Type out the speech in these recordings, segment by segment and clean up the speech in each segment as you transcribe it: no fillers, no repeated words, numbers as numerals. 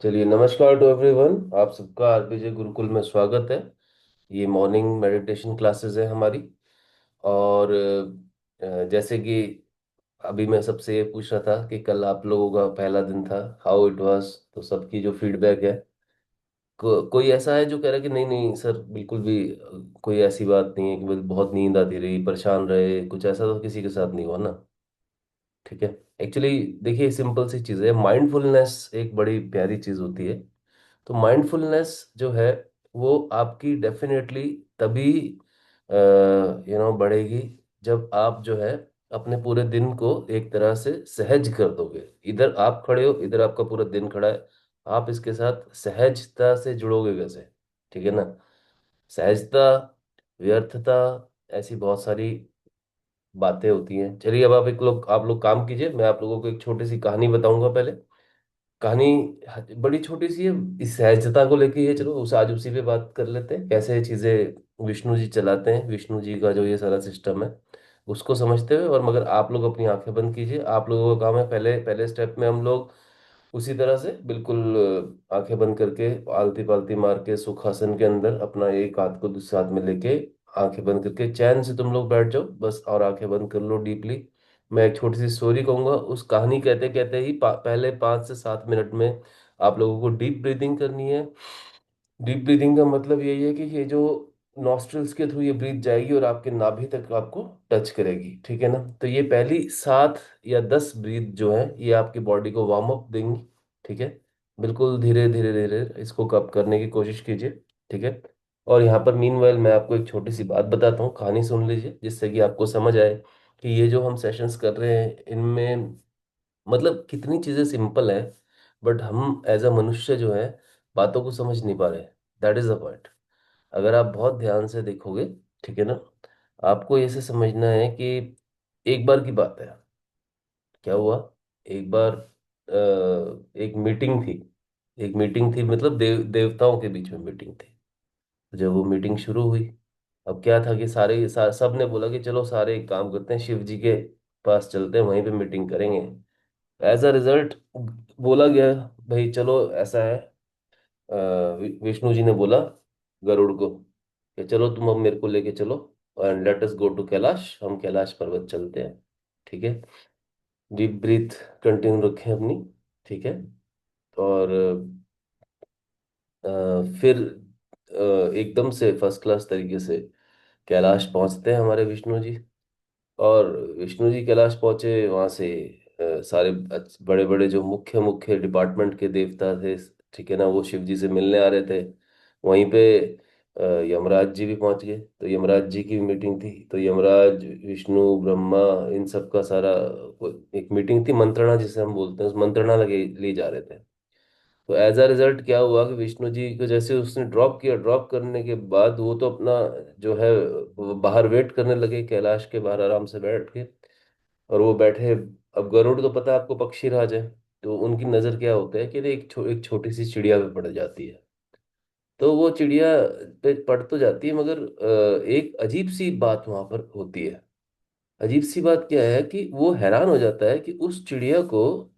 चलिए, नमस्कार to everyone. आप सबका आरपीजे गुरुकुल में स्वागत है। ये मॉर्निंग मेडिटेशन क्लासेस है हमारी। और जैसे कि अभी मैं सबसे ये पूछ रहा था कि कल आप लोगों का पहला दिन था, हाउ इट वाज। तो सबकी जो फीडबैक है, कोई ऐसा है जो कह रहा है कि नहीं नहीं सर, बिल्कुल भी कोई ऐसी बात नहीं है कि बहुत नींद आती रही, परेशान रहे, कुछ ऐसा तो किसी के साथ नहीं हुआ ना? ठीक है। एक्चुअली देखिए, सिंपल सी चीज़ है, माइंडफुलनेस एक बड़ी प्यारी चीज़ होती है। तो माइंडफुलनेस जो है वो आपकी डेफिनेटली तभी बढ़ेगी जब आप जो है अपने पूरे दिन को एक तरह से सहज कर दोगे। इधर आप खड़े हो, इधर आपका पूरा दिन खड़ा है, आप इसके साथ सहजता से जुड़ोगे कैसे? ठीक है ना? सहजता, व्यर्थता, ऐसी बहुत सारी बातें होती हैं। चलिए, अब आप लोग काम कीजिए, मैं आप लोगों को एक छोटी सी कहानी बताऊंगा पहले। कहानी बड़ी छोटी सी है, इस सहजता को लेके है। चलो उस आज उसी पे बात कर लेते हैं, कैसे ये चीजें विष्णु जी चलाते हैं, विष्णु जी का जो ये सारा सिस्टम है उसको समझते हुए। और मगर आप लोग अपनी आंखें बंद कीजिए, आप लोगों का काम है पहले पहले स्टेप में हम लोग उसी तरह से बिल्कुल आंखें बंद करके आलती पालती मार के सुखासन के अंदर अपना एक हाथ को दूसरे हाथ में लेके आंखें बंद करके चैन से तुम लोग बैठ जाओ बस, और आंखें बंद कर लो डीपली। मैं एक छोटी सी स्टोरी कहूंगा, उस कहानी कहते कहते ही पहले 5 से 7 मिनट में आप लोगों को डीप ब्रीदिंग करनी है। डीप ब्रीदिंग का मतलब यही है कि ये जो नॉस्ट्रल्स के थ्रू ये ब्रीथ जाएगी और आपके नाभि तक आपको टच करेगी। ठीक है ना? तो ये पहली 7 या 10 ब्रीथ जो है ये आपकी बॉडी को वार्म अप देंगी। ठीक है? बिल्कुल धीरे धीरे धीरे इसको कब करने की कोशिश कीजिए। ठीक है? और यहाँ पर मीनवाइल मैं आपको एक छोटी सी बात बताता हूँ, कहानी सुन लीजिए जिससे कि आपको समझ आए कि ये जो हम सेशंस कर रहे हैं इनमें मतलब कितनी चीजें सिंपल है, बट हम एज अ मनुष्य जो है बातों को समझ नहीं पा रहे। That is the point. अगर आप बहुत ध्यान से देखोगे, ठीक है ना, आपको ऐसे समझना है कि एक बार की बात है। क्या हुआ? एक बार एक मीटिंग थी। एक मीटिंग थी मतलब देवताओं के बीच में मीटिंग थी। जब वो मीटिंग शुरू हुई, अब क्या था कि सब ने बोला कि चलो सारे एक काम करते हैं, शिव जी के पास चलते हैं, वहीं पे मीटिंग करेंगे। एज अ रिजल्ट बोला गया, भाई चलो ऐसा है, विष्णु जी ने बोला गरुड़ को कि चलो तुम अब मेरे को लेके चलो and let us go to Kailash, हम कैलाश पर्वत चलते हैं। ठीक है? डीप ब्रीथ कंटिन्यू रखें अपनी। ठीक है? और फिर एकदम से फर्स्ट क्लास तरीके से कैलाश पहुंचते हैं हमारे विष्णु जी। और विष्णु जी कैलाश पहुंचे, वहां से सारे बड़े बड़े जो मुख्य मुख्य डिपार्टमेंट के देवता थे, ठीक है ना, वो शिव जी से मिलने आ रहे थे। वहीं पे यमराज जी भी पहुंच गए, तो यमराज जी की भी मीटिंग थी। तो यमराज, विष्णु, ब्रह्मा, इन सब का सारा एक मीटिंग थी, मंत्रणा जिसे हम बोलते हैं, उस मंत्रणा लगे ली जा रहे थे। तो एज अ रिजल्ट क्या हुआ कि विष्णु जी को जैसे उसने ड्रॉप किया, ड्रॉप करने के बाद वो तो अपना जो है वो बाहर वेट करने लगे, कैलाश के बाहर आराम से बैठ के। और वो बैठे। अब गरुड़ तो पता है आपको पक्षी राज है, तो उनकी नजर क्या होता है कि एक छोटी सी चिड़िया पे पड़ जाती है। तो वो चिड़िया पे पड़ तो जाती है, मगर एक अजीब सी बात वहां पर होती है। अजीब सी बात क्या है कि वो हैरान हो जाता है कि उस चिड़िया को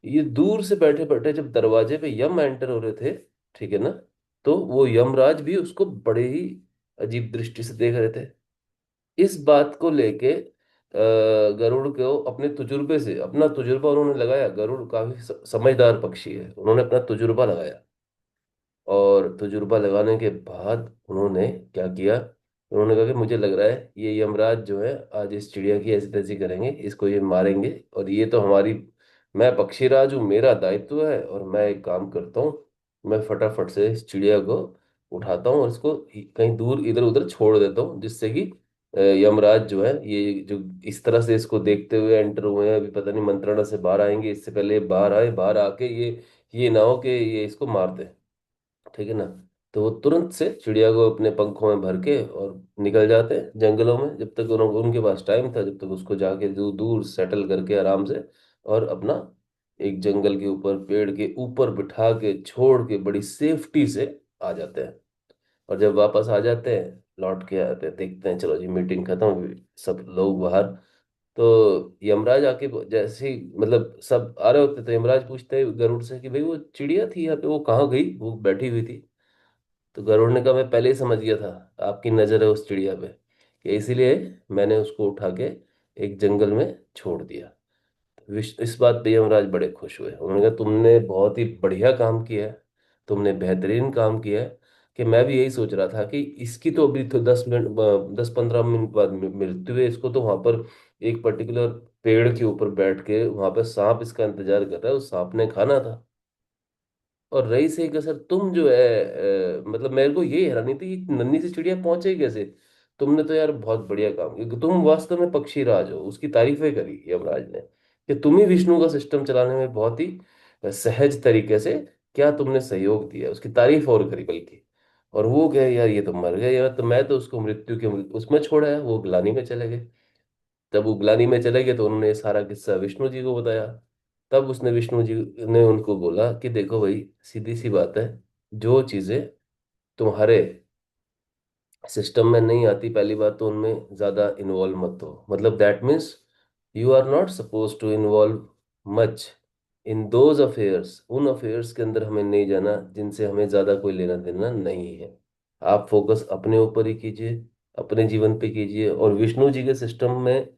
ये दूर से बैठे बैठे जब दरवाजे पे यम एंटर हो रहे थे, ठीक है ना, तो वो यमराज भी उसको बड़े ही अजीब दृष्टि से देख रहे थे। इस बात को लेके गरुड़ को अपने तजुर्बे से, अपना तजुर्बा उन्होंने लगाया। गरुड़ काफी समझदार पक्षी है, उन्होंने अपना तजुर्बा लगाया। और तजुर्बा लगाने के बाद उन्होंने क्या किया, उन्होंने कहा कि मुझे लग रहा है ये यमराज जो है आज इस चिड़िया की ऐसी तैसी करेंगे, इसको ये मारेंगे। और ये तो हमारी, मैं पक्षीराज हूँ, मेरा दायित्व है, और मैं एक काम करता हूँ, मैं फटाफट से इस चिड़िया को उठाता हूँ और इसको कहीं दूर इधर उधर छोड़ देता हूँ, जिससे कि यमराज जो है ये जो इस तरह से इसको देखते हुए एंटर हुए हैं, अभी पता नहीं मंत्रणा से बाहर आएंगे, इससे पहले ये बाहर आए, बाहर आके ये ना हो कि ये इसको मार दे। ठीक है ना? तो वो तुरंत से चिड़िया को अपने पंखों में भर के और निकल जाते हैं जंगलों में। जब तक उनके पास टाइम था, जब तक उसको जाके दूर दूर सेटल करके आराम से, और अपना एक जंगल के ऊपर पेड़ के ऊपर बिठा के छोड़ के बड़ी सेफ्टी से आ जाते हैं। और जब वापस आ जाते हैं, लौट के आते हैं, देखते हैं चलो जी मीटिंग खत्म हुई, सब लोग बाहर। तो यमराज आके जैसे ही मतलब सब आ रहे होते तो यमराज पूछते हैं गरुड़ से कि भाई वो चिड़िया थी यहाँ पे, वो कहाँ गई, वो बैठी हुई थी। तो गरुड़ ने कहा मैं पहले ही समझ गया था आपकी नजर है उस चिड़िया पे, कि इसीलिए मैंने उसको उठा के एक जंगल में छोड़ दिया। इस बात पे यमराज बड़े खुश हुए, उन्होंने कहा तुमने बहुत ही बढ़िया काम किया है, तुमने बेहतरीन काम किया है, कि मैं भी यही सोच रहा था कि इसकी तो अभी तो 10 मिनट 10-15 मिनट बाद मृत्यु है, इसको तो वहां पर एक पर्टिकुलर पेड़ के ऊपर बैठ के वहां पर सांप इसका इंतजार कर रहा है, उस सांप ने खाना था। और रही सही कसर तुम जो है मतलब मेरे को ये हैरानी थी कि नन्ही सी चिड़िया पहुंचे कैसे। तुमने तो यार बहुत बढ़िया काम किया, तुम वास्तव में पक्षी राज हो, उसकी तारीफें करी यमराज ने, कि तुम ही विष्णु का सिस्टम चलाने में बहुत ही सहज तरीके से क्या तुमने सहयोग दिया, उसकी तारीफ और करी बल्कि। और वो कहे यार ये तो मर गए यार, तो मैं तो उसको मृत्यु के उसमें छोड़ा है, वो ग्लानि में चले गए। जब वो ग्लानि में चले गए तो उन्होंने ये सारा किस्सा विष्णु जी को बताया। तब उसने विष्णु जी ने उनको बोला कि देखो भाई, सीधी सी बात है, जो चीजें तुम्हारे सिस्टम में नहीं आती, पहली बात तो उनमें ज्यादा इन्वॉल्व मत हो, मतलब that means you are not suppose to involve much in those affairs, उन अफेयर्स के अंदर हमें नहीं जाना जिनसे हमें ज्यादा कोई लेना देना नहीं है। आप फोकस अपने ऊपर ही कीजिए, अपने जीवन पे कीजिए, और विष्णु जी के सिस्टम में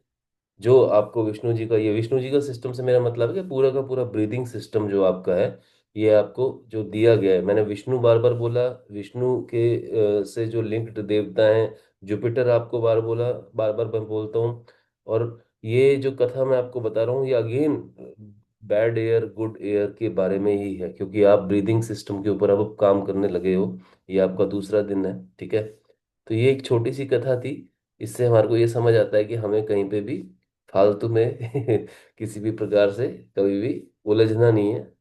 जो आपको विष्णु जी का, ये विष्णु जी का सिस्टम से मेरा मतलब है कि पूरा का पूरा ब्रीदिंग सिस्टम जो आपका है, ये आपको जो दिया गया है, मैंने विष्णु बार बार बोला, विष्णु के से जो लिंक्ड देवता हैं, जुपिटर आपको बार बोला, बार बार मैं बोलता हूँ। और ये जो कथा मैं आपको बता रहा हूँ ये again bad air good air के बारे में ही है, क्योंकि आप ब्रीदिंग सिस्टम के ऊपर अब काम करने लगे हो, ये आपका दूसरा दिन है, ठीक है। तो ये एक छोटी सी कथा थी, इससे हमारे को ये समझ आता है कि हमें कहीं पे भी फालतू में किसी भी प्रकार से कभी भी उलझना नहीं है।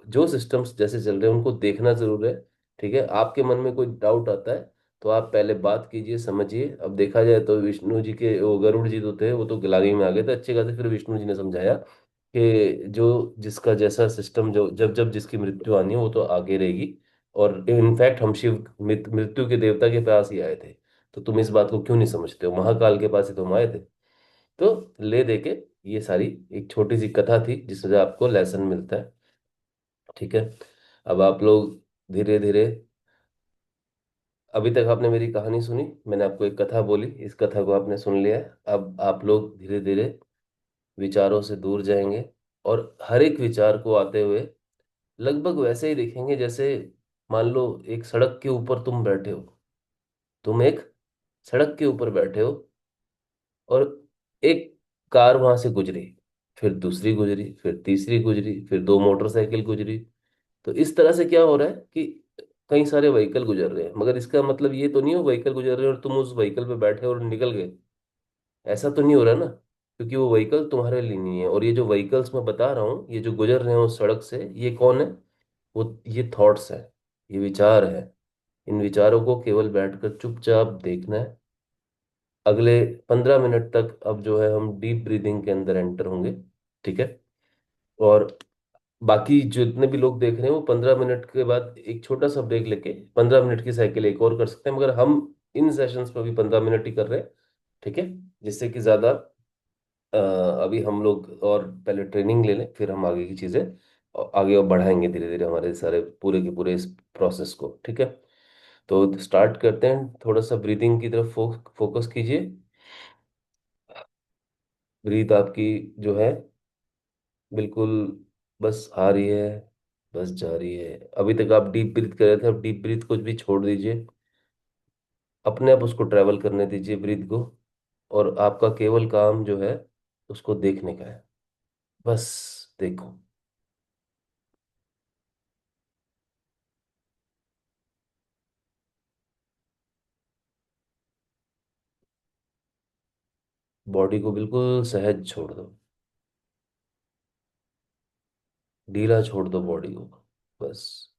जो सिस्टम्स जैसे चल रहे हैं उनको देखना जरूर है, ठीक है। आपके मन में कोई डाउट आता है तो आप पहले बात कीजिए, समझिए। अब देखा जाए तो विष्णु जी के वो गरुड़ जी तो थे, वो तो गिलानी में आ गए थे अच्छे खासे, फिर विष्णु जी ने समझाया कि जो जिसका जैसा सिस्टम, जो जब जब जिसकी मृत्यु आनी है वो तो आगे रहेगी। और इनफैक्ट हम शिव मृत्यु के देवता के पास ही आए थे, तो तुम इस बात को क्यों नहीं समझते हो, महाकाल के पास ही तो हम आए थे। तो ले दे के ये सारी एक छोटी सी कथा थी जिससे आपको लेसन मिलता है, ठीक है। अब आप लोग धीरे धीरे, अभी तक आपने मेरी कहानी सुनी, मैंने आपको एक कथा बोली, इस कथा को आपने सुन लिया है। अब आप लोग धीरे धीरे विचारों से दूर जाएंगे, और हर एक विचार को आते हुए लगभग वैसे ही देखेंगे जैसे मान लो एक सड़क के ऊपर तुम बैठे हो, तुम एक सड़क के ऊपर बैठे हो, और एक कार वहां से गुजरी, फिर दूसरी गुजरी, फिर तीसरी गुजरी, फिर दो मोटरसाइकिल गुजरी। तो इस तरह से क्या हो रहा है कि कई सारे व्हीकल गुजर रहे हैं, मगर इसका मतलब ये तो नहीं हो व्हीकल गुजर रहे हैं और तुम उस व्हीकल पे बैठे और निकल गए, ऐसा तो नहीं हो रहा ना, क्योंकि वो व्हीकल तुम्हारे लिए नहीं है। और ये जो व्हीकल्स मैं बता रहा हूँ, ये जो गुजर रहे हैं उस सड़क से, ये कौन है, वो ये थॉट्स है, ये विचार है। इन विचारों को केवल बैठकर चुपचाप देखना है। अगले 15 मिनट तक अब जो है हम डीप ब्रीदिंग के अंदर एंटर होंगे, ठीक है। और बाकी जितने भी लोग देख रहे हैं वो 15 मिनट के बाद एक छोटा सा ब्रेक लेके 15 मिनट की साइकिल एक और कर सकते हैं, मगर हम इन सेशंस में भी 15 मिनट ही कर रहे हैं, ठीक है। जिससे कि ज्यादा अभी हम लोग और पहले ट्रेनिंग ले लें, फिर हम आगे की चीजें आगे और बढ़ाएंगे धीरे धीरे हमारे सारे पूरे के पूरे इस प्रोसेस को, ठीक है। तो स्टार्ट करते हैं, थोड़ा सा ब्रीदिंग की तरफ फोकस कीजिए। ब्रीथ आपकी जो है बिल्कुल बस आ रही है, बस जा रही है। अभी तक आप डीप ब्रीथ कर रहे थे, अब डीप ब्रीथ को भी छोड़ दीजिए, अपने आप उसको ट्रैवल करने दीजिए ब्रीथ को। और आपका केवल काम जो है उसको देखने का है, बस देखो। बॉडी को बिल्कुल सहज छोड़ दो, ढीला छोड़ दो बॉडी को, बस।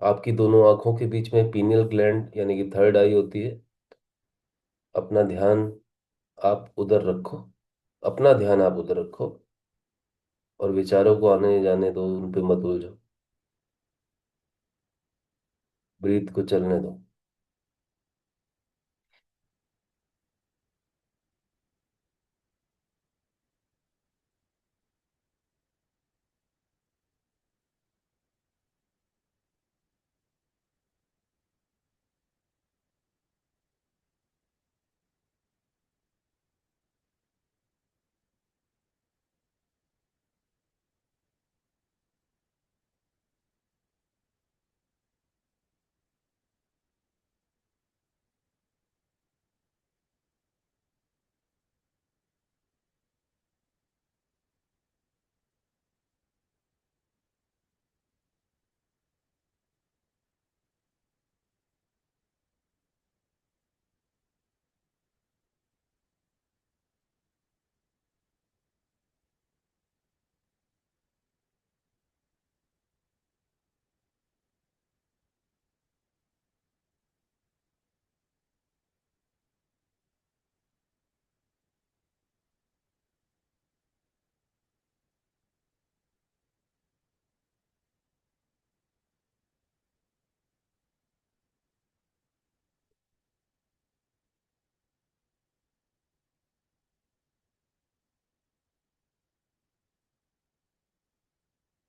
आपकी दोनों आंखों के बीच में पीनियल ग्लैंड यानी कि थर्ड आई होती है। अपना ध्यान आप उधर रखो, अपना ध्यान आप उधर रखो, और विचारों को आने जाने दो, उन पे मत उलझो। ब्रीथ को चलने दो।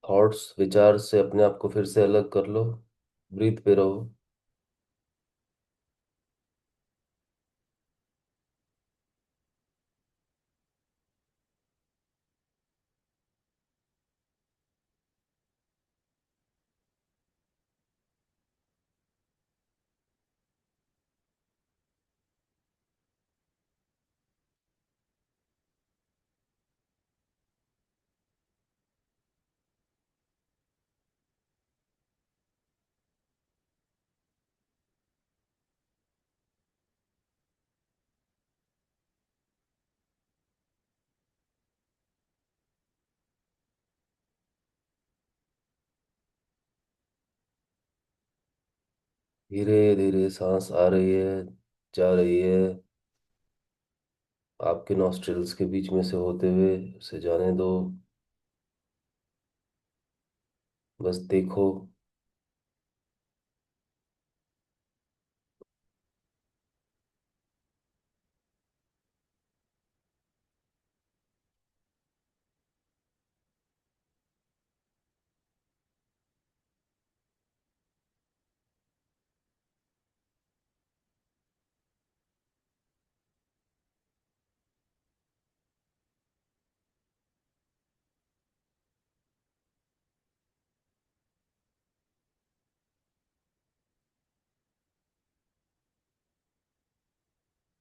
थॉट्स, विचार से अपने आप को फिर से अलग कर लो। ब्रीथ पे रहो। धीरे धीरे सांस आ रही है, जा रही है। आपके नॉस्ट्रिल्स के बीच में से होते हुए उसे जाने दो। बस देखो।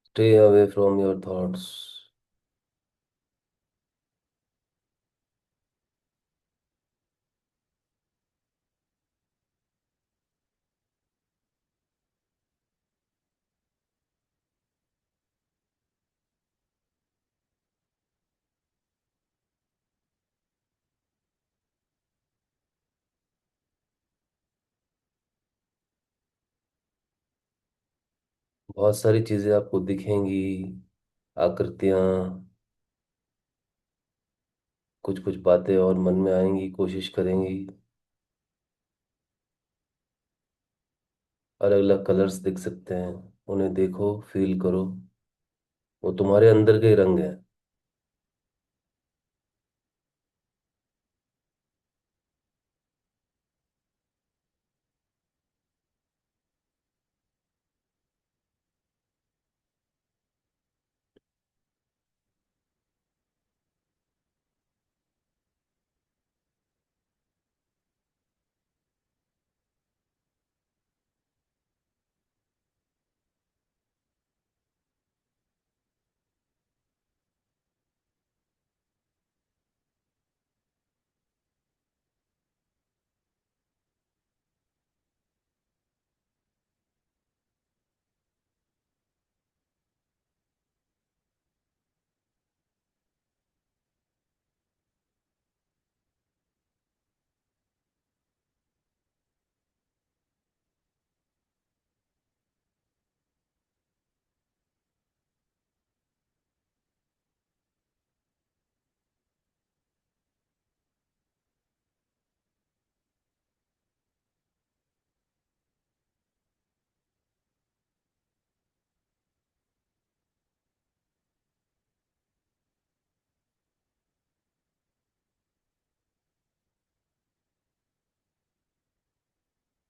Stay away from your thoughts. बहुत सारी चीजें आपको दिखेंगी, आकृतियां, कुछ कुछ बातें और मन में आएंगी, कोशिश करेंगी। अलग अलग कलर्स दिख सकते हैं, उन्हें देखो, फील करो। वो तुम्हारे अंदर के रंग हैं।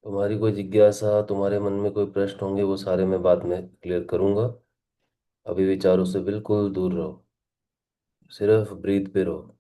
तुम्हारी कोई जिज्ञासा, तुम्हारे मन में कोई प्रश्न होंगे, वो सारे मैं बाद में क्लियर करूंगा। अभी विचारों से बिल्कुल दूर रहो, सिर्फ ब्रीथ पे रहो।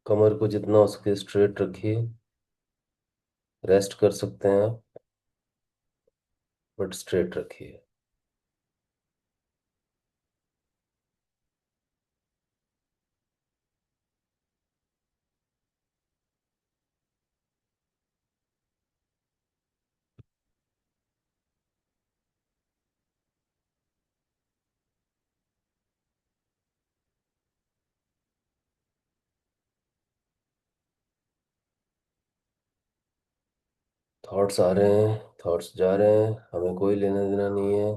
कमर को जितना हो सके स्ट्रेट रखिए। रेस्ट कर सकते हैं आप, बट स्ट्रेट रखिए। थॉट्स आ रहे हैं, थॉट्स जा रहे हैं, हमें कोई लेना देना नहीं है।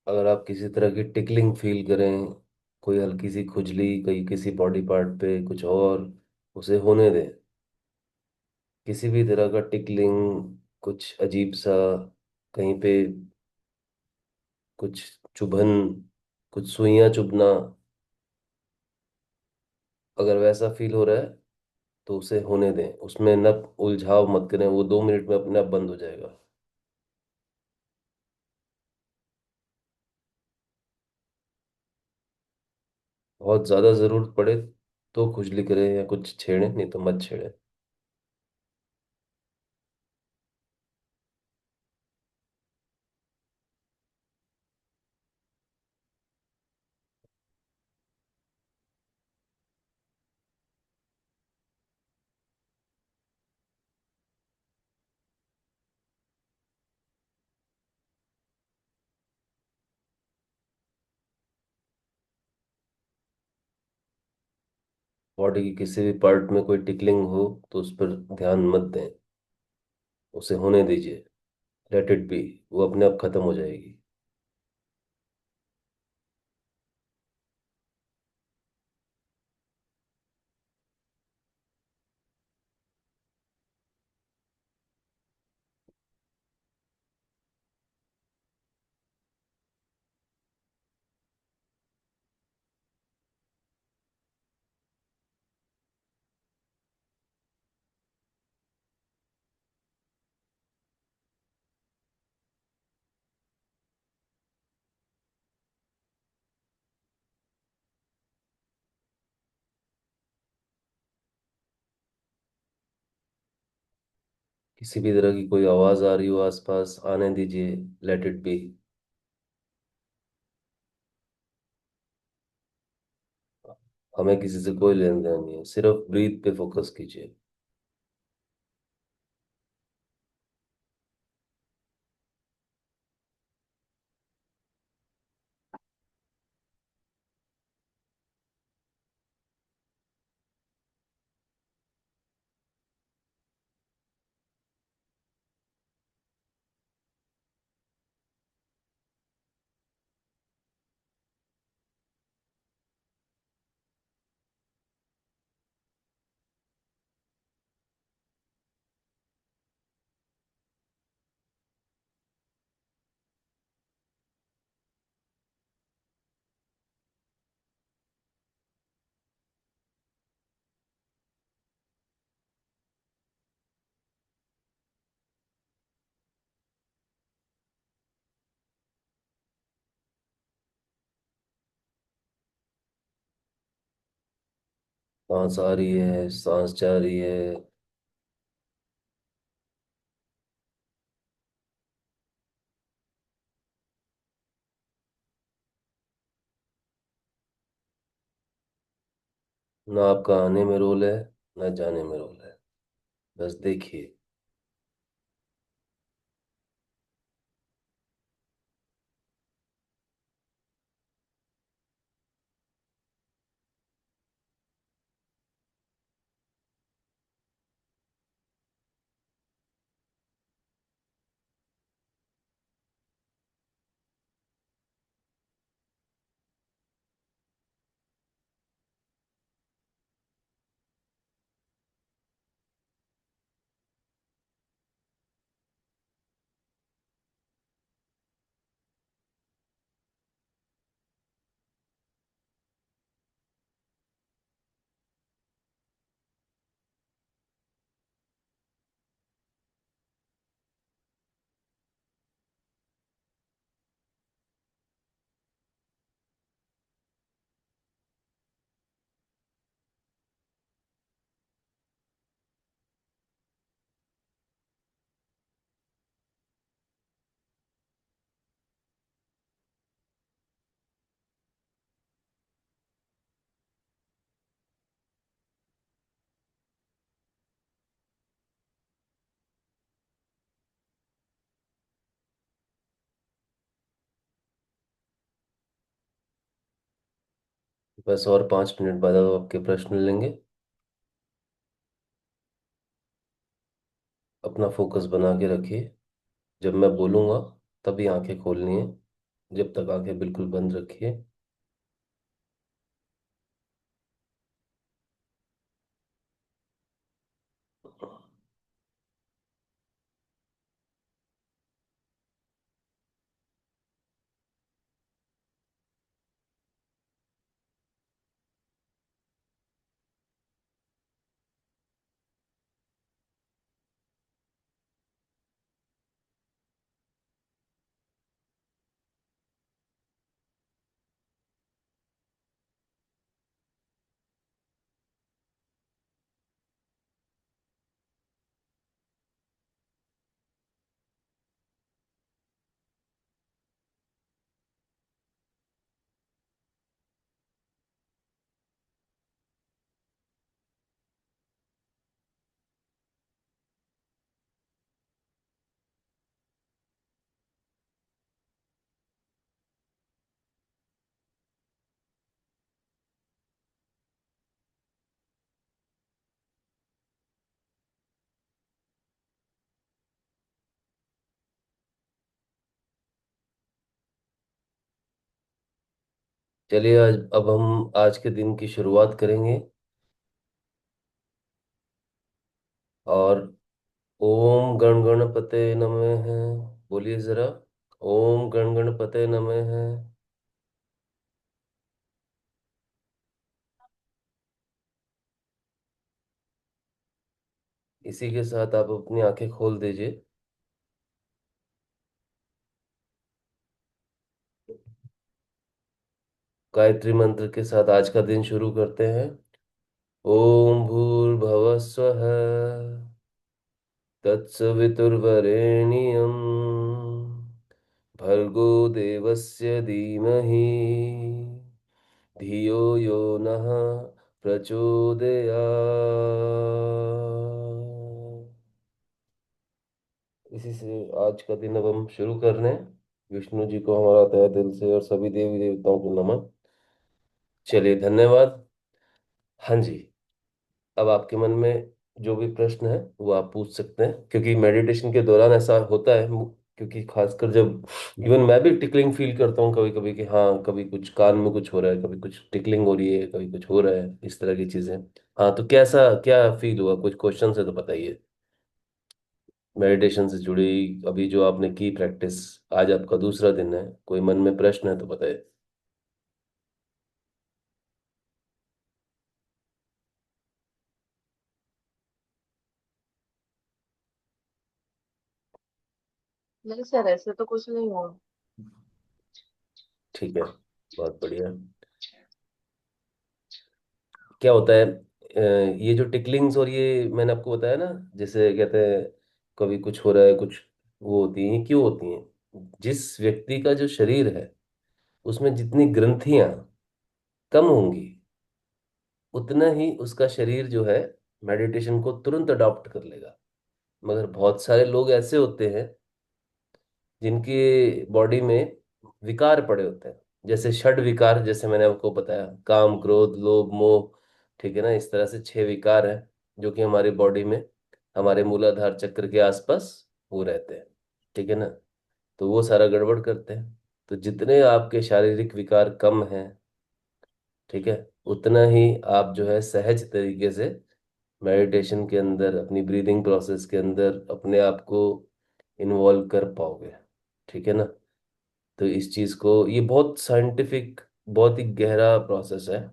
अगर आप किसी तरह की टिकलिंग फील करें, कोई हल्की सी खुजली कहीं किसी बॉडी पार्ट पे कुछ और, उसे होने दें। किसी भी तरह का टिकलिंग, कुछ अजीब सा, कहीं पे कुछ चुभन, कुछ सुइयां चुभना, अगर वैसा फील हो रहा है तो उसे होने दें, उसमें न उलझाव मत करें, वो 2 मिनट में अपने आप बंद हो जाएगा। बहुत ज़्यादा ज़रूरत पड़े तो खुजली करें या कुछ छेड़ें, नहीं तो मत छेड़ें। बॉडी की किसी भी पार्ट में कोई टिकलिंग हो तो उस पर ध्यान मत दें, उसे होने दीजिए। लेट इट बी, वो अपने आप खत्म हो जाएगी। किसी भी तरह की कोई आवाज़ आ रही हो आसपास, आने दीजिए। Let it be. हमें किसी से कोई लेन देन नहीं है, सिर्फ ब्रीथ पे फोकस कीजिए। सांस आ रही है, सांस जा रही है। ना आपका आने में रोल है, ना जाने में रोल है। बस देखिए। बस और 5 मिनट बाद आप आपके प्रश्न लेंगे। अपना फोकस बना के रखिए। जब मैं बोलूँगा तभी आंखें खोलनी है। जब तक आंखें बिल्कुल बंद रखिए। चलिए, आज अब हम आज के दिन की शुरुआत करेंगे। और ओम गण गणपते नमः है। बोलिए जरा। ओम गण गणपते नमः है। इसी के साथ आप अपनी आंखें खोल दीजिए। गायत्री मंत्र के साथ आज का दिन शुरू करते हैं। ओम भूर्भुवः स्वः, तत्सवितुर्वरेण्यं, भर्गो देवस्य धीमहि, धियो यो नः प्रचोदयात्। इसी से आज का दिन अब हम शुरू कर रहे हैं। विष्णु जी को हमारा तहे दिल से और सभी देवी देवताओं को नमन। चलिए, धन्यवाद। हाँ जी। अब आपके मन में जो भी प्रश्न है वो आप पूछ सकते हैं, क्योंकि मेडिटेशन के दौरान ऐसा होता है। क्योंकि खासकर जब इवन मैं भी टिकलिंग फील करता हूँ कभी कभी, कि हाँ, कभी कुछ कान में कुछ हो रहा है, कभी कुछ टिकलिंग हो रही है, कभी कुछ हो रहा है, इस तरह की चीजें। हाँ, तो कैसा क्या फील हुआ? कुछ क्वेश्चन है तो बताइए। मेडिटेशन से जुड़ी अभी जो आपने की प्रैक्टिस, आज आपका दूसरा दिन है, कोई मन में प्रश्न है तो बताइए। नहीं सर, ऐसे तो कुछ नहीं हुआ। ठीक है, बहुत बढ़िया। क्या होता है, ये जो टिकलिंग्स और ये मैंने आपको बताया ना, जैसे कहते हैं कभी कुछ हो रहा है कुछ, वो होती हैं, ये क्यों होती हैं? जिस व्यक्ति का जो शरीर है उसमें जितनी ग्रंथियां कम होंगी, उतना ही उसका शरीर जो है मेडिटेशन को तुरंत अडॉप्ट कर लेगा। मगर बहुत सारे लोग ऐसे होते हैं जिनकी बॉडी में विकार पड़े होते हैं, जैसे षड विकार, जैसे मैंने आपको बताया, काम क्रोध लोभ मोह, ठीक है ना, इस तरह से 6 विकार हैं जो कि हमारी बॉडी में, हमारे मूलाधार चक्र के आसपास वो रहते हैं, ठीक है ना। तो वो सारा गड़बड़ करते हैं। तो जितने आपके शारीरिक विकार कम हैं, ठीक है, उतना ही आप जो है सहज तरीके से मेडिटेशन के अंदर, अपनी ब्रीदिंग प्रोसेस के अंदर अपने आप को इन्वॉल्व कर पाओगे, ठीक है ना। तो इस चीज को, ये बहुत साइंटिफिक, बहुत ही गहरा प्रोसेस है।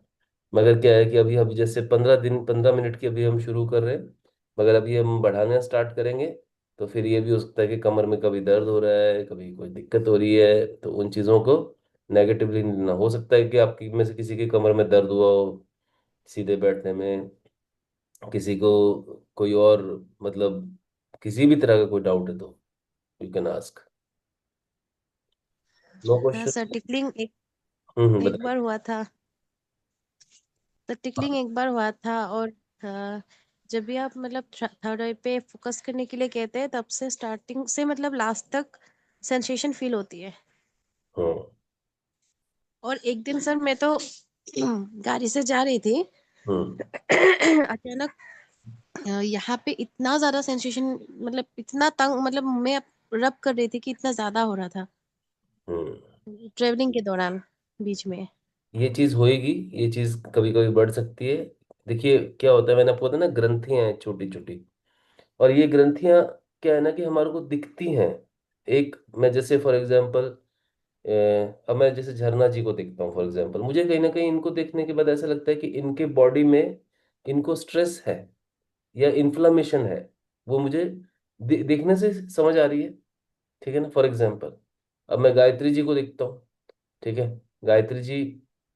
मगर क्या है कि अभी अभी जैसे 15 मिनट की अभी हम शुरू कर रहे हैं, मगर अभी हम बढ़ाना स्टार्ट करेंगे तो फिर ये भी हो सकता है कि कमर में कभी दर्द हो रहा है, कभी कोई दिक्कत हो रही है, तो उन चीज़ों को नेगेटिवली नहीं लेना। हो सकता है कि आपकी में से किसी की कमर में दर्द हुआ हो सीधे बैठने में, किसी को कोई और, मतलब किसी भी तरह का कोई डाउट है तो यू कैन आस्क, नो हाँ क्वेश्चन। सर, टिकलिंग एक एक बताइए। बार हुआ था। तो टिकलिंग एक बार हुआ था, और जब भी आप मतलब थर्ड आई पे फोकस करने के लिए कहते हैं, तब से स्टार्टिंग से मतलब लास्ट तक सेंसेशन फील होती है। हम्म। और एक दिन सर मैं तो गाड़ी से जा रही थी। हम्म। अचानक यहाँ पे इतना ज्यादा सेंसेशन, मतलब इतना तंग, मतलब मैं रब कर रही थी कि इतना ज्यादा हो रहा था हम्म। ट्रेवलिंग के दौरान, बीच में। ये चीज होएगी, ये चीज कभी कभी बढ़ सकती है। देखिए क्या होता है, मैंने आपको बताया ना, ग्रंथियां हैं छोटी छोटी, और ये ग्रंथियां क्या है ना कि हमारे को दिखती हैं। एक, मैं जैसे फॉर एग्जांपल, अब मैं जैसे झरना जी को देखता हूँ फॉर एग्जांपल, मुझे कहीं ना कहीं इनको देखने के बाद ऐसा लगता है कि इनके बॉडी में इनको स्ट्रेस है या इन्फ्लामेशन है। वो मुझे देखने से समझ आ रही है, ठीक है ना। फॉर एग्जांपल, अब मैं गायत्री जी को देखता हूँ, ठीक है, गायत्री जी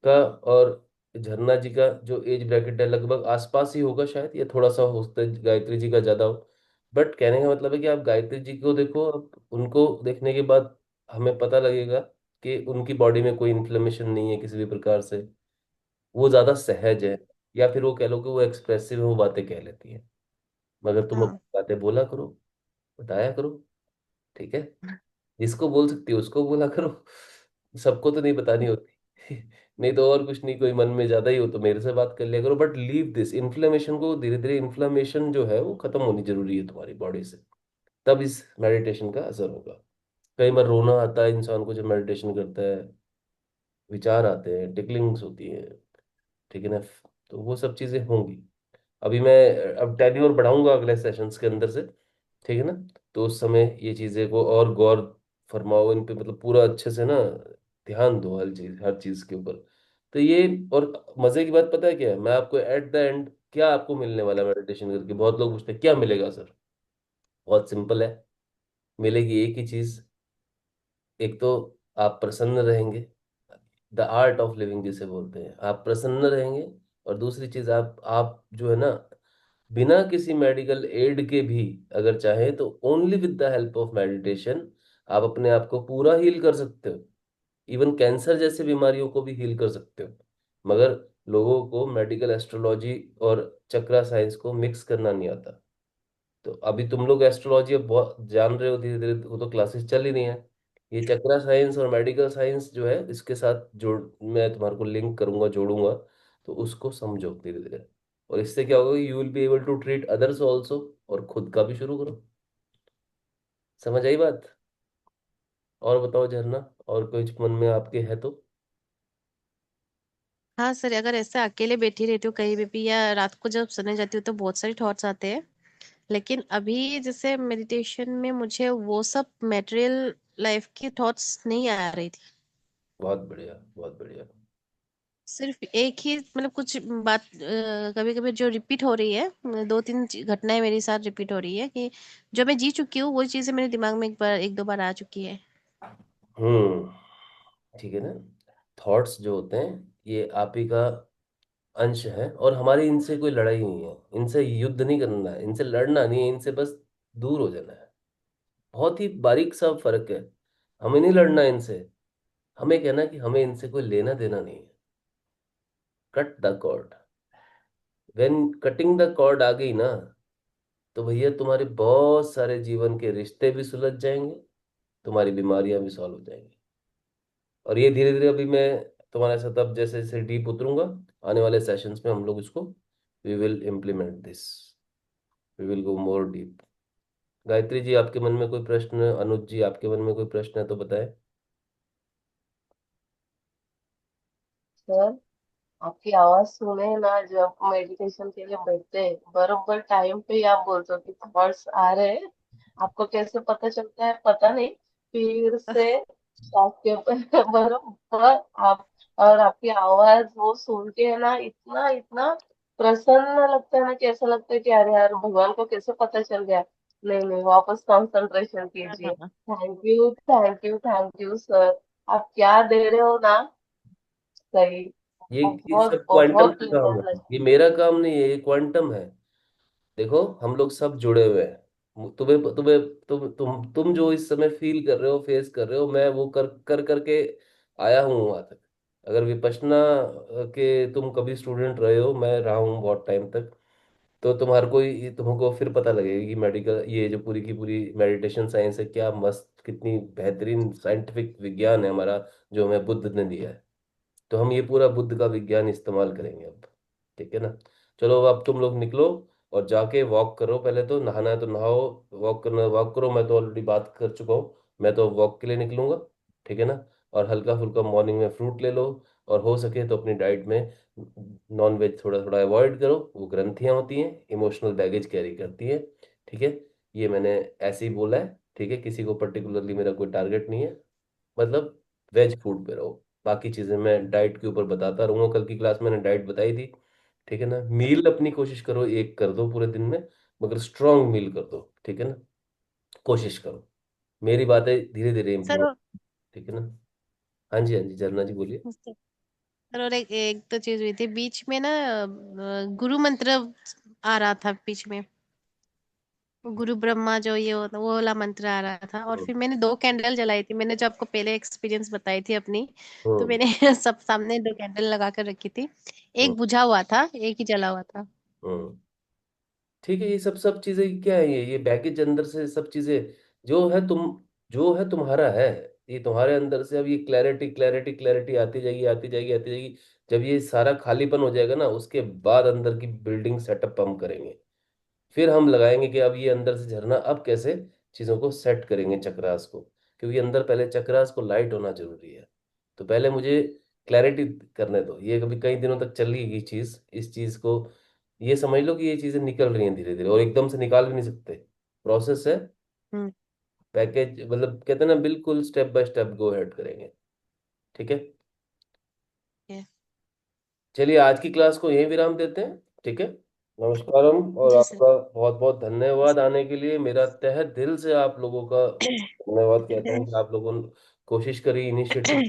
का और झरना जी का जो एज ब्रैकेट है लगभग आसपास ही होगा शायद, या थोड़ा सा हो सकता है गायत्री जी का ज्यादा हो। बट कहने का मतलब है कि आप गायत्री जी को देखो, आप उनको देखने के बाद हमें पता लगेगा कि उनकी बॉडी में कोई इन्फ्लेमेशन नहीं है किसी भी प्रकार से, वो ज्यादा सहज है, या फिर वो कह लो कि वो एक्सप्रेसिव है, वो बातें कह लेती है। मगर तुम अपनी हाँ बातें बोला करो, बताया करो, ठीक है। जिसको बोल सकती हो उसको बोला करो, सबको तो नहीं बतानी होती। नहीं तो और कुछ नहीं, कोई मन में ज्यादा ही हो तो मेरे से बात कर लिया करो, बट लीव दिस इन्फ्लेमेशन को, धीरे धीरे इन्फ्लेमेशन जो है वो खत्म होनी जरूरी है तुम्हारी बॉडी से, तब इस मेडिटेशन का असर होगा। कई बार रोना आता है इंसान को जब मेडिटेशन करता है, विचार आते हैं, टिकलिंग्स होती है, ठीक है ना। तो वो सब चीजें होंगी। अभी मैं अब टेन्योर बढ़ाऊंगा अगले सेशंस के अंदर से, ठीक है ना। तो उस समय ये चीजें को और गौर फरमाओ इन पे, मतलब पूरा अच्छे से ना ध्यान दो हर चीज के ऊपर। तो ये, और मजे की बात पता है क्या है, मैं आपको एट द एंड क्या आपको मिलने वाला मेडिटेशन करके, बहुत लोग पूछते हैं क्या मिलेगा सर। बहुत सिंपल है, मिलेगी एक ही चीज। एक तो आप प्रसन्न रहेंगे, द आर्ट ऑफ लिविंग जिसे बोलते हैं, आप प्रसन्न रहेंगे। और दूसरी चीज, आप जो है ना, बिना किसी मेडिकल एड के भी अगर चाहें तो only with the help of meditation आप अपने आप को पूरा हील कर सकते हो। इवन कैंसर जैसे बीमारियों को भी हील कर सकते हो। मगर लोगों को मेडिकल एस्ट्रोलॉजी और चक्रा साइंस को मिक्स करना नहीं आता। तो अभी तुम लोग एस्ट्रोलॉजी अब बहुत जान रहे हो धीरे धीरे, वो तो क्लासेस चल ही रही हैं। ये चक्रा साइंस और मेडिकल साइंस जो है इसके साथ जोड़, मैं तुम्हारे को लिंक करूंगा, जोड़ूंगा। तो उसको समझो धीरे धीरे, और इससे क्या होगा, you will be able to treat others also, और खुद का भी शुरू करो। समझ आई बात? और बताओ झरना, और कुछ मन में आपके है तो। हाँ सर, अगर ऐसे अकेले बैठी रहती हूँ कहीं भी या रात को जब सोने जाती हूँ तो बहुत सारे थॉट्स आते हैं। लेकिन अभी जैसे मेडिटेशन में मुझे वो सब मटेरियल लाइफ की थॉट्स नहीं आ रही थी। बहुत बढ़िया, बहुत बढ़िया। सिर्फ एक ही मतलब कुछ बात कभी कभी जो रिपीट हो रही है, दो तीन घटनाएं मेरे साथ रिपीट हो रही है कि जो मैं जी चुकी हूँ वो चीजें मेरे दिमाग में एक दो बार आ चुकी है। हम्म। ठीक है ना। थॉट्स जो होते हैं ये आप ही का अंश हैं, और हमारी इनसे कोई लड़ाई नहीं है, इनसे युद्ध नहीं करना है, इनसे लड़ना नहीं है, इनसे बस दूर हो जाना है। बहुत ही बारीक सा फर्क है। हमें नहीं लड़ना है इनसे, हमें कहना है कि हमें इनसे कोई लेना देना नहीं है। Cut the cord. When cutting the cord आ गई ना, तो भैया तुम्हारे बहुत सारे जीवन के रिश्ते भी सुलझ जाएंगे, तुम्हारी बीमारियां भी सॉल्व हो जाएंगी। और ये धीरे धीरे अभी मैं तुम्हारे साथ अब जैसे जैसे डीप उतरूंगा, आने वाले सेशंस में हम लोग इसको, we will implement this, we will go more deep. Gayatri ji, आपके मन में कोई प्रश्न? अनुज जी, आपके मन में कोई प्रश्न है तो बताएं। सर, आपकी आवाज सुने ना जब मेडिटेशन के लिए बैठते हैं, बरोबर टाइम पे ही आप बोलते हो कि थॉट्स आ रहे हैं। आपको कैसे पता चलता है पता नहीं, फिर से आपके बरोबर आप, और आपकी आवाज वो सुन के है ना, इतना इतना प्रसन्न लगता है ना, कि ऐसा लगता है कि अरे यार, भगवान को कैसे पता चल गया। नहीं नहीं, वापस कंसंट्रेशन कीजिए। Thank you, thank you, thank you sir. आप क्या दे रहे हो ना, सही। ये बहुत सब क्वांटम बहुत का काम सुंदर है, लगा। ये मेरा काम नहीं है, ये क्वांटम है। देखो, हम लोग सब जुड़े हुए हैं। तुम्हें तुम्हें तुम जो इस समय फील कर रहे हो, फेस कर रहे हो, मैं वो कर कर करके आया हूँ वहां तक। अगर विपश्यना के तुम कभी स्टूडेंट रहे हो, मैं रहा हूँ बहुत टाइम तक, तो तुम्हारे को तुमको फिर पता लगेगा कि मेडिकल, ये जो पूरी की पूरी मेडिटेशन साइंस है, क्या मस्त, कितनी बेहतरीन साइंटिफिक विज्ञान है हमारा, जो हमें बुद्ध ने दिया है। तो हम ये पूरा बुद्ध का विज्ञान इस्तेमाल करेंगे अब। ठीक है ना? चलो, अब तुम लोग निकलो और जाके वॉक करो। पहले तो नहाना है तो नहाओ, वॉक करना वॉक करो, मैं तो ऑलरेडी बात कर चुका हूँ। मैं तो वॉक के लिए निकलूंगा। ठीक है ना? और हल्का फुल्का मॉर्निंग में फ्रूट ले लो, और हो सके तो अपनी डाइट में नॉन वेज थोड़ा थोड़ा अवॉइड करो। वो ग्रंथियां होती हैं, इमोशनल बैगेज कैरी करती हैं। ठीक है? ये मैंने ऐसे ही बोला है। ठीक है? किसी को पर्टिकुलरली मेरा कोई टारगेट नहीं है। मतलब वेज फूड पे रहो, बाकी चीजें मैं डाइट के ऊपर बताता रहूंगा। कल की क्लास मैंने डाइट बताई थी। ठीक है ना? मील अपनी कोशिश करो, एक कर दो पूरे दिन में, मगर स्ट्रांग मील कर दो। ठीक है ना? कोशिश करो, मेरी बातें धीरे धीरे सर इम्प्लीमेंट। ठीक है ना? हाँ जी, हाँ जी, झरना जी बोलिए। सर, और एक एक तो चीज हुई थी बीच में ना, गुरु मंत्र आ रहा था बीच में। गुरु ब्रह्मा जो ये होता वो वाला मंत्र आ रहा था, और हम्म। फिर मैंने 2 कैंडल जलाई थी। मैंने जो आपको पहले एक्सपीरियंस बताई थी अपनी, तो हम्म। मैंने सब सामने 2 कैंडल लगा कर रखी थी। हम्म। एक बुझा हुआ था, एक ही जला हुआ था। हम्म। ठीक है, ये सब सब चीजें क्या है? ये बैगेज अंदर से सब चीजें जो है तुम, जो है तुम्हारा है, ये तुम्हारे अंदर से अब ये क्लैरिटी क्लैरिटी क्लैरिटी आती जाएगी, आती जाएगी, आती जाएगी। जब ये सारा खालीपन हो जाएगा ना, उसके बाद अंदर की बिल्डिंग सेटअप हम करेंगे। फिर हम लगाएंगे कि अब ये अंदर से झरना अब कैसे चीजों को सेट करेंगे, चक्रास को। क्योंकि अंदर पहले चक्रास को लाइट होना जरूरी है। तो पहले मुझे क्लैरिटी करने दो। ये कभी कई दिनों तक चलेगी चीज, इस चीज को ये समझ लो कि ये चीजें निकल रही हैं धीरे धीरे, और एकदम से निकाल भी नहीं सकते। प्रोसेस है। हम्म। पैकेज मतलब कहते हैं ना, बिल्कुल step by step go head करेंगे। ठीक है? ये- चलिए, आज की क्लास को यहीं विराम देते हैं। ठीक है? नमस्कारम, और जी सर। आपका बहुत बहुत धन्यवाद आने के लिए। मेरा तहे दिल से आप लोगों का धन्यवाद कहता हूँ कि आप लोगों ने कोशिश करी, इनिशिएटिव।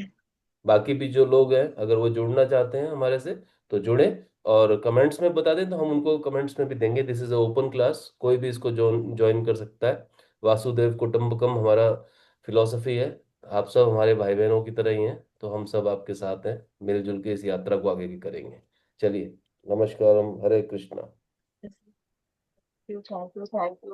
बाकी भी जो लोग हैं, अगर वो जुड़ना चाहते हैं हमारे से, तो जुड़े, और कमेंट्स में बता दें तो हम उनको कमेंट्स में भी देंगे। This is a open class, कोई भी इसको ज्वाइन कर सकता है। वासुदेव कुटुंबकम हमारा फिलॉसफी है। आप सब हमारे भाई बहनों की तरह ही हैं, तो हम सब आपके साथ हैं, मिलजुल के इस यात्रा को आगे भी करेंगे। चलिए, नमस्कारम, Hare Krishna. Thank you, thank you, thank you.